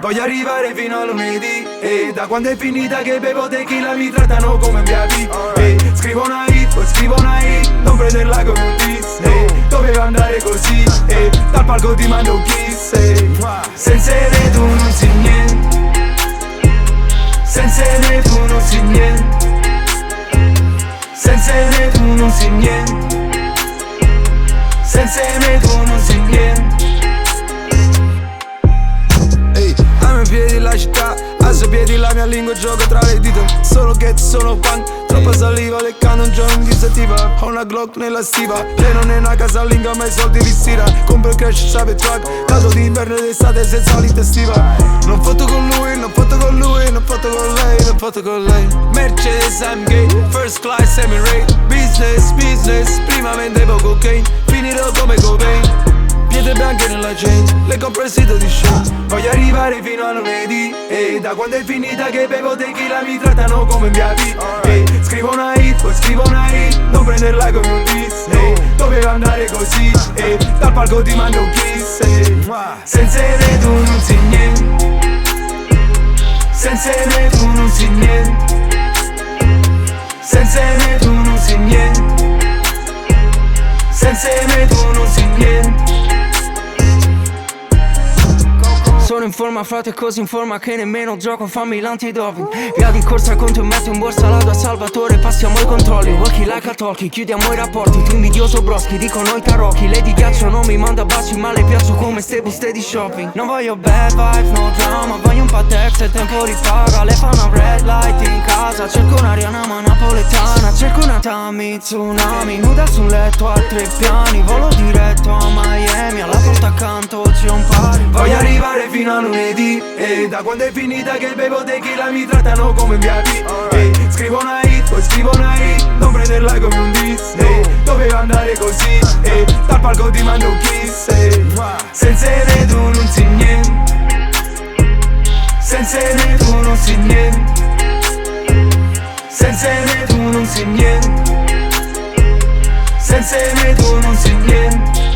Voglio arrivare fino a lunedì, da quando è finita che bevo tequila mi trattano come un VIP. Scrivo una hit, poi scrivo una hit, non prenderla come un diss. Doveva andare così, dal palco ti mando un kiss. Senza te tu non sei niente, senza te tu non sei niente, senza te tu non sei niente, senza te tu non sei niente. Amo in piedi la città, alzo piedi la mia lingua, gioco tra le dita. Solo che sono punk, troppa saliva, leccando un giorno di sativa. Ho una Glock nella stiva, lei non è una casalinga ma i soldi li stira. Compro il crash, sape truck, caso d'inverno ed estate senza solita estiva. Non foto con lui, non foto con lui, non foto con lei, non foto con lei. Mercedes AMG, first class Emirate. Business, business, prima vendevo cocaine, finirò come Cobain. Pietre bianche nella chain, le compro il sito di show. Voglio arrivare fino a lunedì, da quando è finita che bevo tequila mi trattano come un VIP. Scrivo una hit, poi scrivo una hit, non prenderla come un diss. Doveva andare così, dal palco ti mando un kiss. Senza te tu non sei niente, senza te tu non sei niente, senza te tu non sei niente, senza te tu non sei niente. Sono in forma frate, così in forma che nemmeno gioco, fammi l'antidoping. Via di corsa conto e metto in borsa la tua Salvatore. Passiamo i controlli, walkie like a talkie. Chiudiamo i rapporti, tu invidioso broschi. Dicono i tarocchi, lei di ghiaccio non mi manda baci, ma le piaccio come ste buste di shopping. Non voglio bad vibes, no drama, voglio un patex e il tempo ripaga. Le fa una red light in casa, cerco un'Ariana ma napoletana. Cerco una Tami, tsunami, nuda su un letto a 3 piani. Volo diretto a Miami, alla porta accanto c'è un pari. Voglio arrivare fino a lunedì, da quando è finita che bevo tequila mi trattano come un VIP. Scrivo una hit, poi scrivo una hit, non prenderla come un diss. Doveva andare così, dal palco ti mando un kiss. Senza te tu non sei niente, senza te tu non sei niente, senza te tu non sei niente, senza te tu non sei niente.